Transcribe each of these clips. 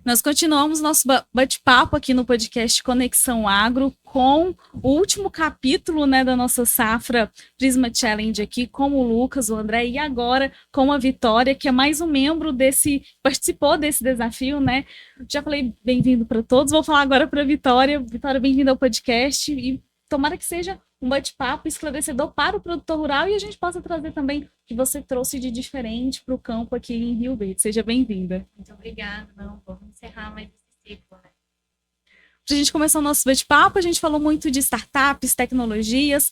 Nós continuamos nosso bate-papo aqui no podcast Conexão Agro com o último capítulo, né, da nossa safra Prisma Challenge aqui com o Lucas, o André e agora com a Vitória, que é mais um membro participou desse desafio, né? Já falei bem-vindo para todos, vou falar agora para a Vitória. Vitória, bem-vinda ao podcast e tomara que seja um bate-papo esclarecedor para o produtor rural e a gente possa trazer também o que você trouxe de diferente para o campo aqui em Rio Verde. Seja bem-vinda. Muito obrigada. Vamos encerrar mais esse ciclo, né? Para a gente começar o nosso bate-papo, a gente falou muito de startups, tecnologias.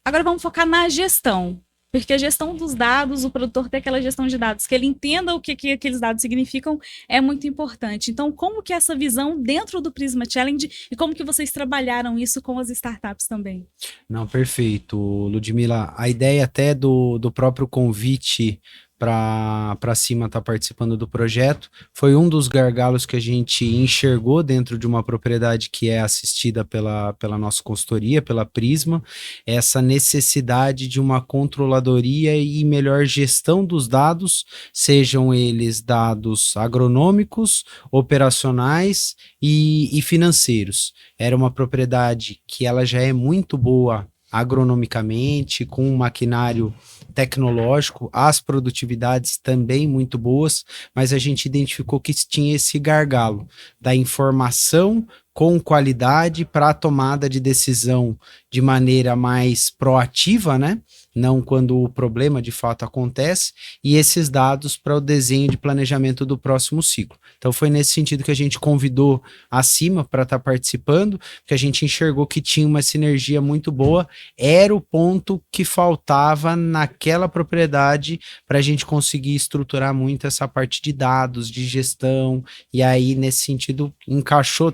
Agora vamos focar na gestão. Porque a gestão dos dados, o produtor ter aquela gestão de dados, que ele entenda o que aqueles dados significam, é muito importante. Então, como que é essa visão dentro do Prisma Challenge e como que vocês trabalharam isso com as startups também? Não, perfeito, Ludmila. A ideia até do próprio convite para cima estar participando do projeto foi um dos gargalos que a gente enxergou dentro de uma propriedade que é assistida pela nossa consultoria, pela Prisma, essa necessidade de uma controladoria e melhor gestão dos dados, sejam eles dados agronômicos, operacionais e financeiros. Era uma propriedade que ela já é muito boa agronomicamente, com um maquinário tecnológico, as produtividades também muito boas, mas a gente identificou que tinha esse gargalo da informação com qualidade para a tomada de decisão de maneira mais proativa, né? Não quando o problema de fato acontece, e esses dados para o desenho de planejamento do próximo ciclo. Então foi nesse sentido que a gente convidou a Cima para estar participando, que a gente enxergou que tinha uma sinergia muito boa, era o ponto que faltava naquela propriedade para a gente conseguir estruturar muito essa parte de dados, de gestão, e aí nesse sentido encaixou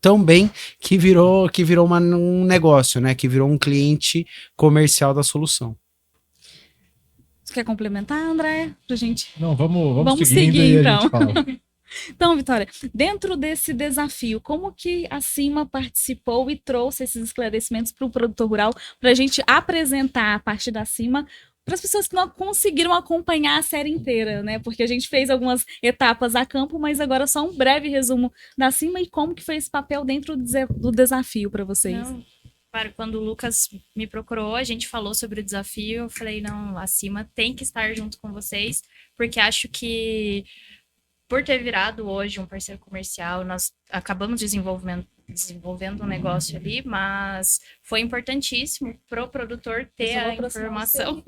tão bem que virou um negócio, né? Que virou um cliente comercial da solução. Você quer complementar, André? Pra gente... Não, vamos seguir então. A gente fala. Então, Vitória, dentro desse desafio, como que a Cima participou e trouxe esses esclarecimentos para o produtor rural, para a gente apresentar a parte da Cima para as pessoas que não conseguiram acompanhar a série inteira, né? Porque a gente fez algumas etapas a campo, mas agora só um breve resumo da Cima e como que foi esse papel dentro do desafio para vocês. Não, claro, quando o Lucas me procurou, a gente falou sobre o desafio, eu falei, não, a Cima tem que estar junto com vocês, porque acho que por ter virado hoje um parceiro comercial, nós acabamos desenvolvendo um negócio ali, mas foi importantíssimo para o produtor ter a informação.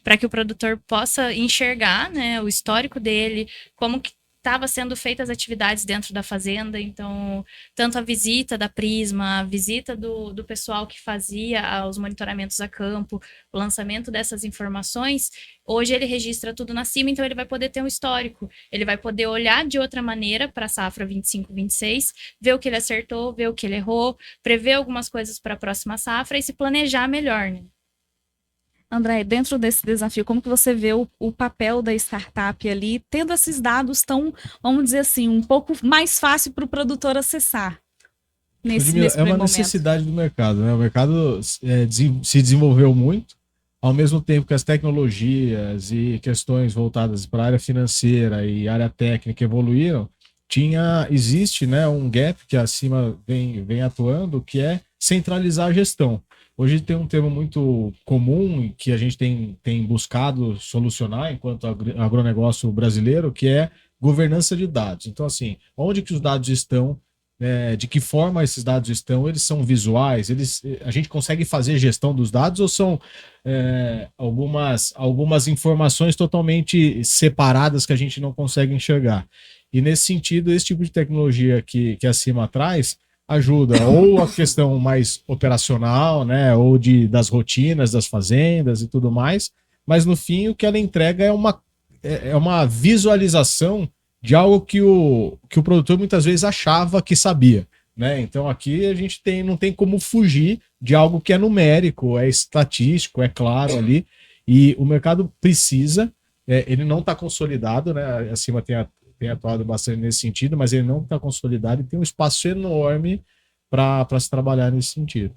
Para que o produtor possa enxergar, né, o histórico dele, como que estava sendo feitas as atividades dentro da fazenda, então, tanto a visita da Prisma, a visita do pessoal que fazia os monitoramentos a campo, o lançamento dessas informações, hoje ele registra tudo na Cima, então ele vai poder ter um histórico, ele vai poder olhar de outra maneira para a safra 25-26, ver o que ele acertou, ver o que ele errou, prever algumas coisas para a próxima safra e se planejar melhor, né? André, dentro desse desafio, como que você vê o papel da startup ali, tendo esses dados tão, vamos dizer assim, um pouco mais fácil para o produtor acessar nesse é uma necessidade do mercado, né? O mercado se desenvolveu muito, ao mesmo tempo que as tecnologias e questões voltadas para a área financeira e área técnica evoluíram, existe, né, um gap que a Cima vem atuando, que é centralizar a gestão. Hoje tem um termo muito comum que a gente tem buscado solucionar enquanto agronegócio brasileiro, que é governança de dados. Então, assim, onde que os dados estão, de que forma esses dados estão, eles são visuais, a gente consegue fazer gestão dos dados ou são algumas informações totalmente separadas que a gente não consegue enxergar? E nesse sentido, esse tipo de tecnologia que a Cima traz ajuda ou a questão mais operacional, né, ou das rotinas das fazendas e tudo mais, mas no fim o que ela entrega é uma visualização de algo que o produtor muitas vezes achava que sabia, né? Então aqui a gente não tem como fugir de algo que é numérico, é estatístico, é claro ali, e o mercado precisa, ele não está consolidado, né? A Cima tem atuado bastante nesse sentido, mas ele não está consolidado e tem um espaço enorme para se trabalhar nesse sentido.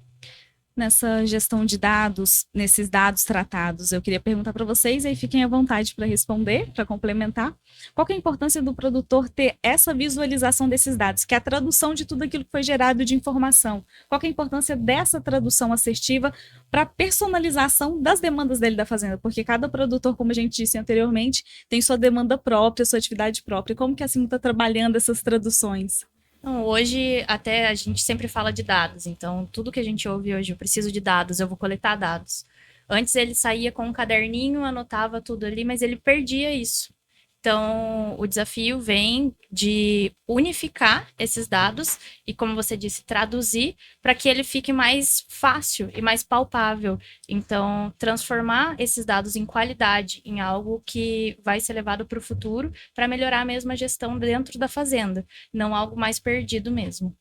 nessa gestão de dados, nesses dados tratados? Eu queria perguntar para vocês, e aí fiquem à vontade para responder, para complementar. Qual que é a importância do produtor ter essa visualização desses dados, que é a tradução de tudo aquilo que foi gerado de informação? Qual que é a importância dessa tradução assertiva para a personalização das demandas dele da fazenda? Porque cada produtor, como a gente disse anteriormente, tem sua demanda própria, sua atividade própria. Como que a Simo está trabalhando essas traduções? Então, hoje, até a gente sempre fala de dados. Então, tudo que a gente ouve hoje, eu preciso de dados, eu vou coletar dados. Antes, ele saía com um caderninho, anotava tudo ali, mas ele perdia isso. Então, o desafio vem de unificar esses dados e, como você disse, traduzir para que ele fique mais fácil e mais palpável. Então, transformar esses dados em qualidade, em algo que vai ser levado para o futuro para melhorar a mesma gestão dentro da fazenda, não algo mais perdido mesmo.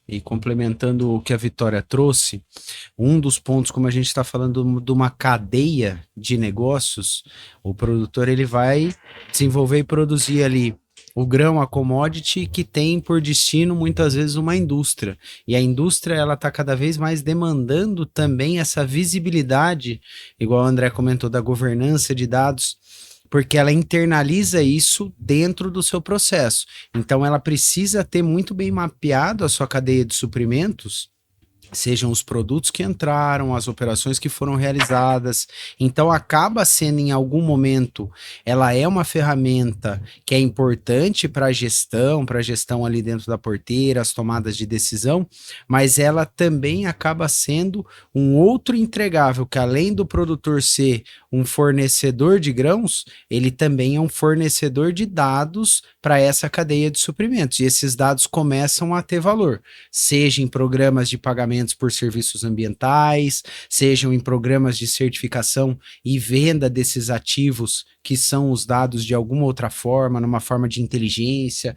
E complementando o que a Vitória trouxe, um dos pontos, como a gente está falando de uma cadeia de negócios, o produtor ele vai desenvolver e produzir ali o grão, a commodity, que tem por destino muitas vezes uma indústria. E a indústria ela está cada vez mais demandando também essa visibilidade, igual o André comentou, da governança de dados, porque ela internaliza isso dentro do seu processo. Então, ela precisa ter muito bem mapeado a sua cadeia de suprimentos, sejam os produtos que entraram, as operações que foram realizadas. Então, acaba sendo, em algum momento, ela é uma ferramenta que é importante para a gestão ali dentro da porteira, as tomadas de decisão, mas ela também acaba sendo um outro entregável, que além do produtor ser um fornecedor de grãos, ele também é um fornecedor de dados para essa cadeia de suprimentos. E esses dados começam a ter valor, seja em programas de pagamento por serviços ambientais, sejam em programas de certificação e venda desses ativos que são os dados de alguma outra forma, numa forma de inteligência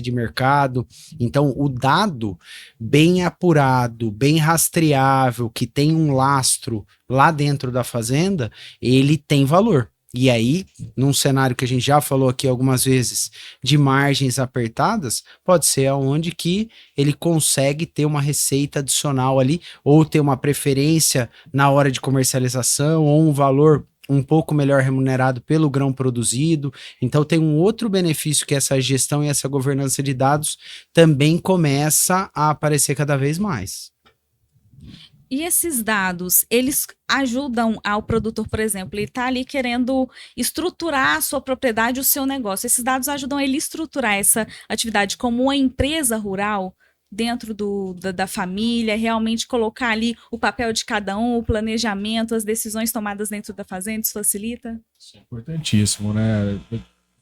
de mercado. Então, o dado bem apurado, bem rastreável, que tem um lastro lá dentro da fazenda, ele tem valor. E aí, num cenário que a gente já falou aqui algumas vezes, de margens apertadas, pode ser aonde que ele consegue ter uma receita adicional ali, ou ter uma preferência na hora de comercialização, ou um valor um pouco melhor remunerado pelo grão produzido. Então tem um outro benefício que essa gestão e essa governança de dados também começa a aparecer cada vez mais. E esses dados, eles ajudam ao produtor, por exemplo, ele está ali querendo estruturar a sua propriedade, o seu negócio. Esses dados ajudam ele a estruturar essa atividade como uma empresa rural dentro da família, realmente colocar ali o papel de cada um, o planejamento, as decisões tomadas dentro da fazenda, isso facilita? Isso é importantíssimo, né?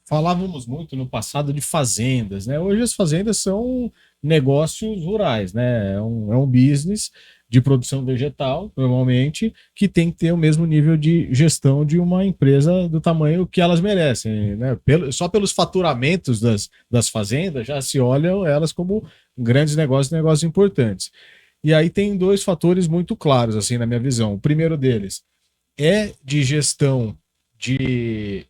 Falávamos muito no passado de fazendas, né? Hoje as fazendas são negócios rurais, né? É um business de produção vegetal, normalmente, que tem que ter o mesmo nível de gestão de uma empresa do tamanho que elas merecem, né? Só pelos faturamentos das fazendas já se olham elas como grandes negócios importantes. E aí tem dois fatores muito claros, assim, na minha visão. O primeiro deles é de gestão de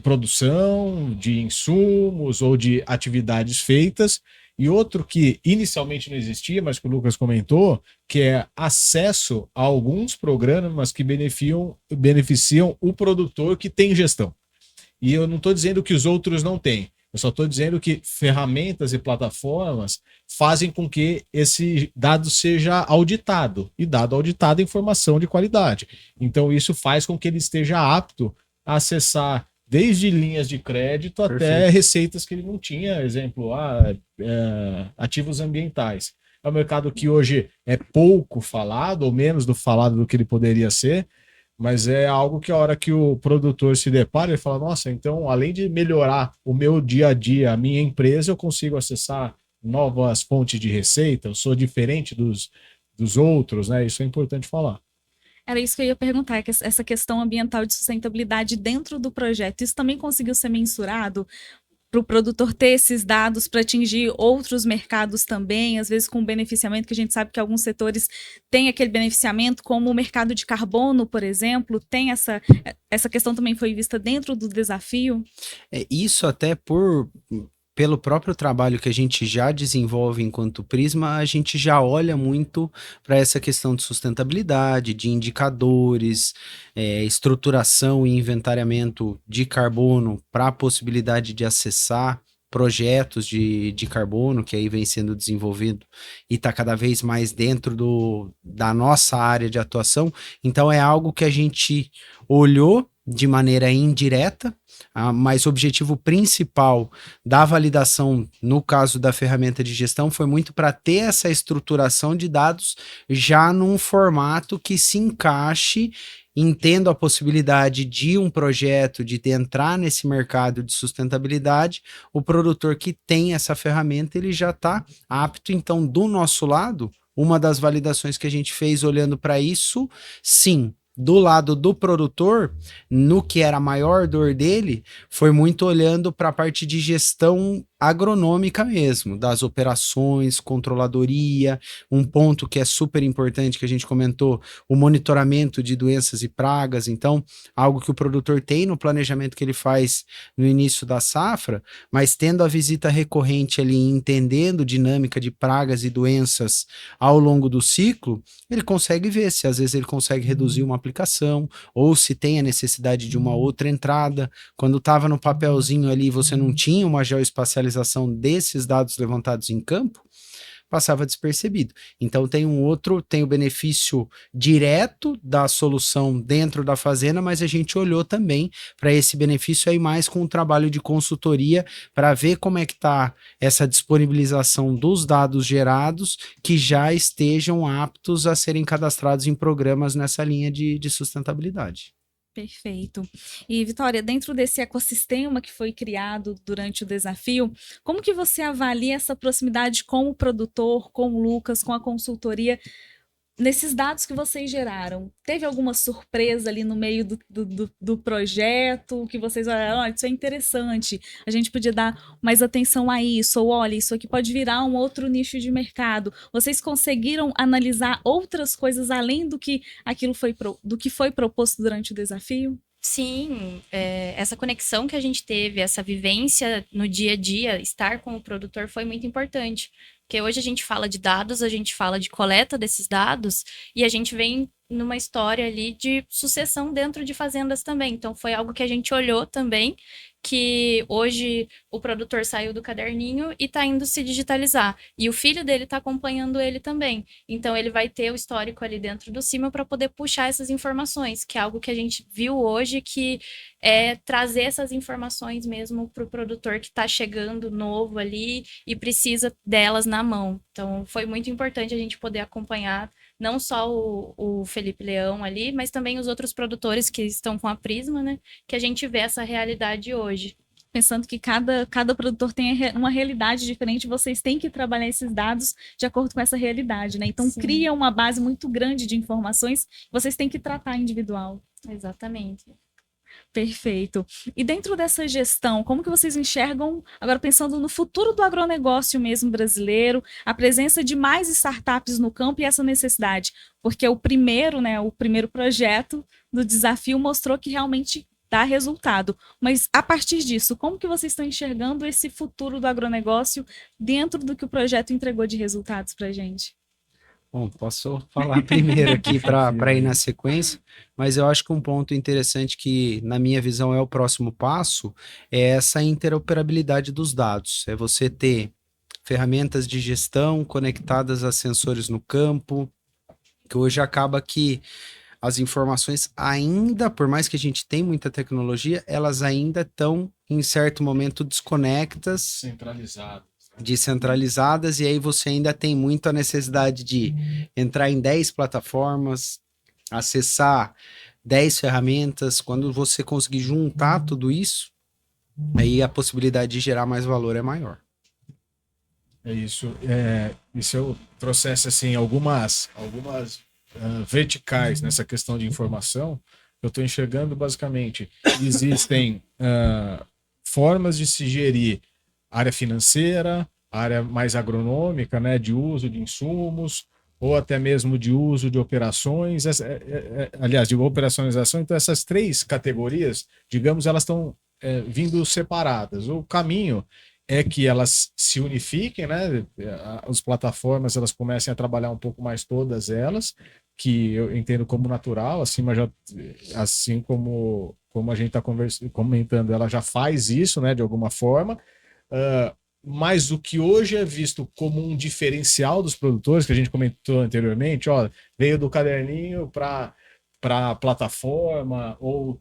produção, de insumos ou de atividades feitas, e outro que inicialmente não existia, mas que o Lucas comentou, que é acesso a alguns programas que beneficiam o produtor que tem gestão. E eu não estou dizendo que os outros não têm, eu só estou dizendo que ferramentas e plataformas fazem com que esse dado seja auditado, e dado auditado é informação de qualidade. Então isso faz com que ele esteja apto a acessar desde linhas de crédito até receitas que ele não tinha, exemplo, ativos ambientais. É um mercado que hoje é pouco falado, ou menos falado do que ele poderia ser, mas é algo que a hora que o produtor se depara, ele fala, nossa, então além de melhorar o meu dia a dia, a minha empresa, eu consigo acessar novas fontes de receita, eu sou diferente dos outros, né? Isso é importante falar. Era isso que eu ia perguntar, que essa questão ambiental de sustentabilidade dentro do projeto, isso também conseguiu ser mensurado para o produtor ter esses dados para atingir outros mercados também, às vezes com beneficiamento, que a gente sabe que alguns setores têm aquele beneficiamento, como o mercado de carbono, por exemplo, tem essa questão também foi vista dentro do desafio? Isso até pelo próprio trabalho que a gente já desenvolve enquanto Prisma, a gente já olha muito para essa questão de sustentabilidade, de indicadores, estruturação e inventariamento de carbono para a possibilidade de acessar projetos de carbono que aí vem sendo desenvolvido e está cada vez mais dentro da nossa área de atuação. Então é algo que a gente olhou de maneira indireta, mas o objetivo principal da validação, no caso da ferramenta de gestão, foi muito para ter essa estruturação de dados já num formato que se encaixe, entendo a possibilidade de um projeto de entrar nesse mercado de sustentabilidade, o produtor que tem essa ferramenta, ele já está apto. Então, do nosso lado, uma das validações que a gente fez olhando para isso, sim, do lado do produtor, no que era a maior dor dele, foi muito olhando para a parte de gestão agronômica mesmo, das operações, controladoria, um ponto que é super importante que a gente comentou, o monitoramento de doenças e pragas. Então, algo que o produtor tem no planejamento que ele faz no início da safra, mas tendo a visita recorrente ali, entendendo dinâmica de pragas e doenças ao longo do ciclo, ele consegue ver se às vezes ele consegue reduzir uma aplicação, ou se tem a necessidade de uma outra entrada. Quando estava no papelzinho ali, você não tinha uma geoespacialização desses dados levantados em campo, passava despercebido. Então tem o benefício direto da solução dentro da fazenda, mas a gente olhou também para esse benefício aí mais com o trabalho de consultoria para ver como é que está essa disponibilização dos dados gerados que já estejam aptos a serem cadastrados em programas nessa linha de sustentabilidade. Perfeito. E, Vitória, dentro desse ecossistema que foi criado durante o desafio, como que você avalia essa proximidade com o produtor, com o Lucas, com a consultoria, nesses dados que vocês geraram? Teve alguma surpresa ali no meio do projeto que vocês olharam, olha, isso é interessante, a gente podia dar mais atenção a isso, ou olha, isso aqui pode virar um outro nicho de mercado. Vocês conseguiram analisar outras coisas além do que do que foi proposto durante o desafio? Sim, essa conexão que a gente teve, essa vivência no dia a dia, estar com o produtor foi muito importante. Porque hoje a gente fala de dados, a gente fala de coleta desses dados e a gente vem numa história ali de sucessão dentro de fazendas também. Então foi algo que a gente olhou também, que hoje o produtor saiu do caderninho e está indo se digitalizar. E o filho dele está acompanhando ele também. Então ele vai ter o histórico ali dentro do CIMA para poder puxar essas informações, que é algo que a gente viu hoje, que é trazer essas informações mesmo para o produtor que está chegando novo ali e precisa delas na mão. Então foi muito importante a gente poder acompanhar não só o Felipe Leão ali, mas também os outros produtores que estão com a Prisma, né? Que a gente vê essa realidade hoje. Pensando que cada produtor tem uma realidade diferente, vocês têm que trabalhar esses dados de acordo com essa realidade, né? Então, cria uma base muito grande de informações, vocês têm que tratar individual. Exatamente. Perfeito. E dentro dessa gestão, como que vocês enxergam, agora pensando no futuro do agronegócio mesmo brasileiro, a presença de mais startups no campo e essa necessidade? Porque o primeiro projeto do desafio mostrou que realmente dá resultado. Mas a partir disso, como que vocês estão enxergando esse futuro do agronegócio dentro do que o projeto entregou de resultados para a gente? Bom, posso falar primeiro aqui para ir na sequência, mas eu acho que um ponto interessante que, na minha visão, é o próximo passo, é essa interoperabilidade dos dados. É você ter ferramentas de gestão conectadas a sensores no campo, que hoje acaba que as informações ainda, por mais que a gente tenha muita tecnologia, elas ainda estão, em certo momento, descentralizadas, e aí você ainda tem muito a necessidade de entrar em 10 plataformas, acessar 10 ferramentas. Quando você conseguir juntar tudo isso, aí a possibilidade de gerar mais valor é maior. É isso. E se eu trouxesse assim, algumas verticais nessa questão de informação, eu estou enxergando basicamente, existem formas de se gerir área financeira, área mais agronômica, né, de uso de insumos, ou até mesmo de uso de operações, aliás, de operacionalização. Então, essas três categorias, digamos, elas estão vindo separadas. O caminho, é que elas se unifiquem, né? As plataformas elas comecem a trabalhar um pouco mais todas elas, que eu entendo como natural, assim como a gente está comentando, ela já faz isso, né? De alguma forma. Mas o que hoje é visto como um diferencial dos produtores, que a gente comentou anteriormente, ó, veio do caderninho para plataforma, ou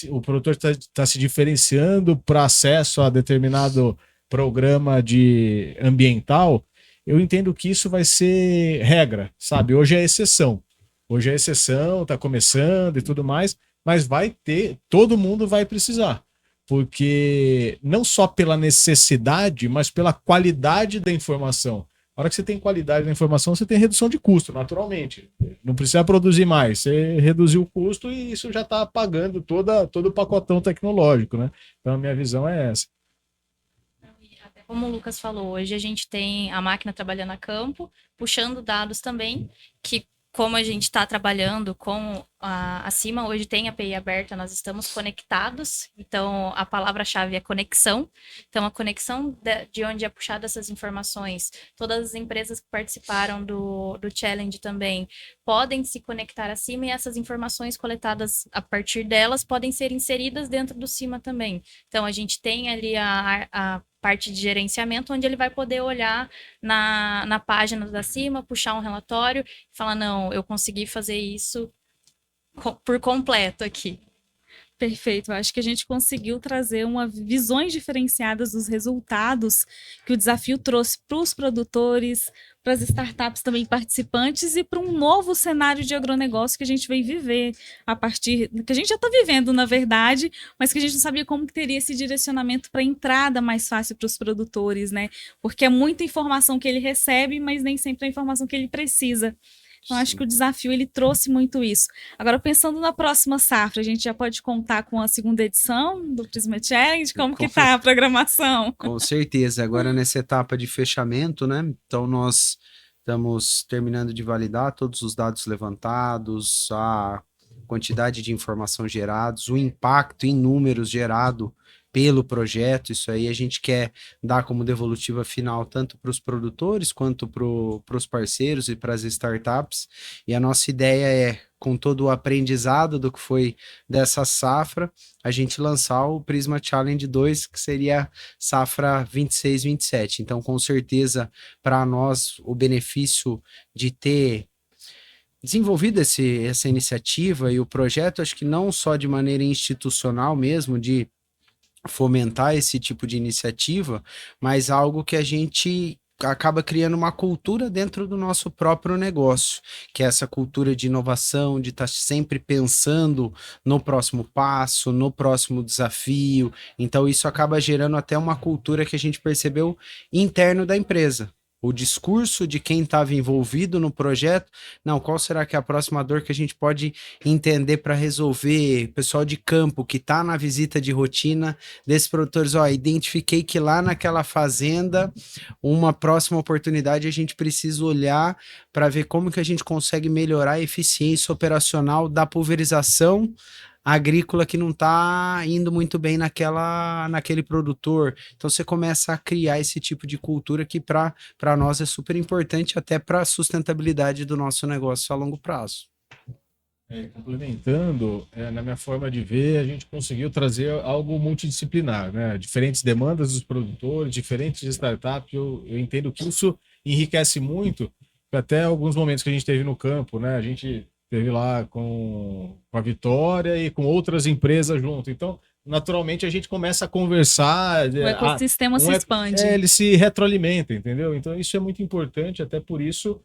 o produtor está se diferenciando para acesso a determinado programa de ambiental, eu entendo que isso vai ser regra, sabe? Hoje é exceção. Hoje é exceção, está começando e tudo mais, mas vai ter, todo mundo vai precisar. Porque não só pela necessidade, mas pela qualidade da informação. Na hora que você tem qualidade da informação, você tem redução de custo, naturalmente. Não precisa produzir mais, você reduziu o custo e isso já está pagando todo o pacotão tecnológico, né? Então a minha visão é essa. Como o Lucas falou, hoje a gente tem a máquina trabalhando a campo, puxando dados também, que como a gente está trabalhando com a Cima, hoje tem a API aberta, nós estamos conectados, então a palavra-chave é conexão. Então a conexão de onde é puxada essas informações, todas as empresas que participaram do Challenge também podem se conectar à Cima e essas informações coletadas a partir delas podem ser inseridas dentro do Cima também. Então a gente tem ali a parte de gerenciamento, onde ele vai poder olhar na página da Cima, puxar um relatório e falar, não, eu consegui fazer isso por completo aqui. Perfeito. Eu acho que a gente conseguiu trazer visões diferenciadas dos resultados que o desafio trouxe para os produtores, para as startups também participantes e para um novo cenário de agronegócio que a gente veio viver a partir que a gente já está vivendo, na verdade, mas que a gente não sabia como que teria esse direcionamento para entrada mais fácil para os produtores, né? Porque é muita informação que ele recebe, mas nem sempre é a informação que ele precisa. Então, acho que o desafio, ele trouxe muito isso. Agora, pensando na próxima safra, a gente já pode contar com a segunda edição do Prisma Challenge? Como que tá a programação? Com certeza. Agora, nessa etapa de fechamento, né? Então, nós estamos terminando de validar todos os dados levantados, a quantidade de informação gerados, o impacto em números gerado pelo projeto. Isso aí a gente quer dar como devolutiva final tanto para os produtores quanto para os parceiros e para as startups. E a nossa ideia é, com todo o aprendizado do que foi dessa safra, a gente lançar o Prisma Challenge 2, que seria safra 26-27. Então, com certeza, para nós, o benefício de ter desenvolvido essa iniciativa e o projeto, acho que não só de maneira institucional mesmo, de fomentar esse tipo de iniciativa, mas algo que a gente acaba criando uma cultura dentro do nosso próprio negócio, que é essa cultura de inovação, de estar sempre pensando no próximo passo, no próximo desafio. Então isso acaba gerando até uma cultura que a gente percebeu interno da empresa. O discurso de quem estava envolvido no projeto, não, qual será que é a próxima dor que a gente pode entender para resolver? Pessoal de campo que está na visita de rotina desses produtores, ó, identifiquei que lá naquela fazenda, uma próxima oportunidade a gente precisa olhar para ver como que a gente consegue melhorar a eficiência operacional da pulverização agrícola que não está indo muito bem naquele produtor. Então você começa a criar esse tipo de cultura que para nós é super importante até para a sustentabilidade do nosso negócio a longo prazo. Complementando, na minha forma de ver, a gente conseguiu trazer algo multidisciplinar, né? Diferentes demandas dos produtores, diferentes startups. Eu entendo que isso enriquece muito, até alguns momentos que a gente teve no campo, né? A gente teve lá com a Vitória e com outras empresas junto. Então, naturalmente, a gente começa a conversar. O ecossistema se expande. Ele se retroalimenta, entendeu? Então, isso é muito importante, até por isso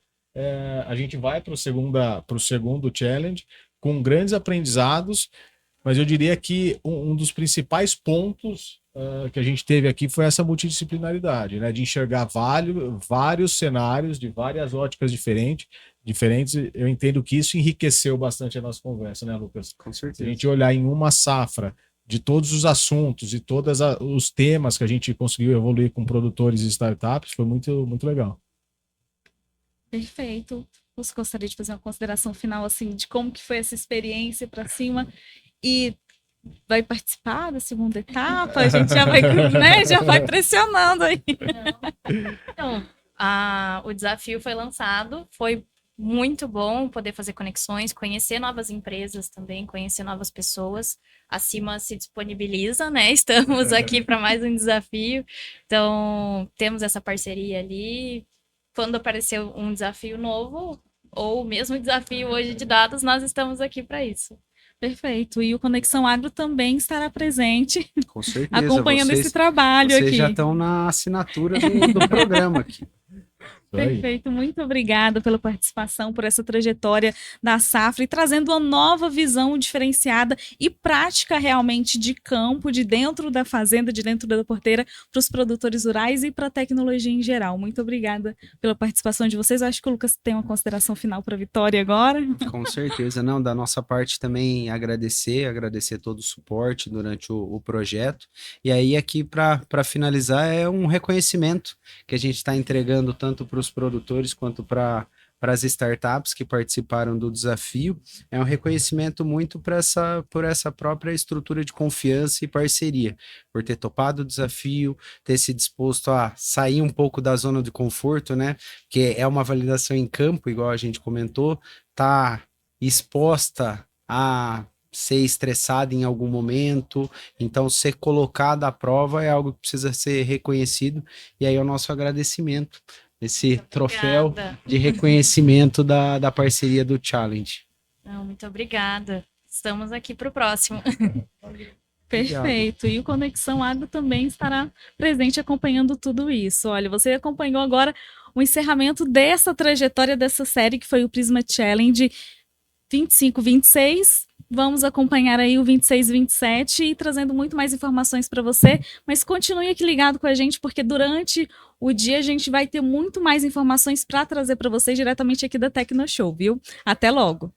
a gente vai para o segundo challenge com grandes aprendizados, mas eu diria que um dos principais pontos que a gente teve aqui foi essa multidisciplinaridade, né? De enxergar vários cenários de várias óticas diferentes. Eu entendo que isso enriqueceu bastante a nossa conversa, né, Lucas? Com certeza. Se a gente olhar em uma safra de todos os assuntos e todos os temas que a gente conseguiu evoluir com produtores e startups, foi muito, muito legal. Perfeito. Você gostaria de fazer uma consideração final assim de como que foi essa experiência para cima e vai participar da segunda etapa? A gente já vai, né, já vai pressionando aí. Então, o desafio foi lançado, foi muito bom poder fazer conexões, conhecer novas empresas também, conhecer novas pessoas. A Cima se disponibiliza, né? Estamos aqui para mais um desafio. Então, temos essa parceria ali. Quando aparecer um desafio novo, ou mesmo desafio hoje de dados, nós estamos aqui para isso. Perfeito. E o Conexão Agro também estará presente, Com certeza. acompanhando esse trabalho aqui. Vocês já estão na assinatura do programa aqui. Perfeito, muito obrigada pela participação, por essa trajetória da safra e trazendo uma nova visão diferenciada e prática realmente de campo, de dentro da fazenda, de dentro da porteira, para os produtores rurais e para a tecnologia em geral. Muito obrigada pela participação de vocês. Eu acho que o Lucas tem uma consideração final para a Vitória agora. Com certeza, não, da nossa parte também agradecer todo o suporte durante o projeto. E aí aqui para finalizar é um reconhecimento que a gente está entregando tanto para os produtores quanto para as startups que participaram do desafio. É um reconhecimento muito por essa própria estrutura de confiança e parceria, por ter topado o desafio, ter se disposto a sair um pouco da zona de conforto, né? Que é uma validação em campo, igual a gente comentou, tá exposta a ser estressada em algum momento, então ser colocada à prova é algo que precisa ser reconhecido, e aí é o nosso agradecimento, esse troféu de reconhecimento da parceria do Challenge. Não, muito obrigada. Estamos aqui para o próximo. Perfeito. E o Conexão Agro também estará presente acompanhando tudo isso. Olha, você acompanhou agora o encerramento dessa trajetória dessa série, que foi o Prisma Challenge 25-26. Vamos acompanhar aí o 26-27 e trazendo muito mais informações para você, mas continue aqui ligado com a gente, porque durante o dia a gente vai ter muito mais informações para trazer para vocês diretamente aqui da Tecno Show, viu? Até logo!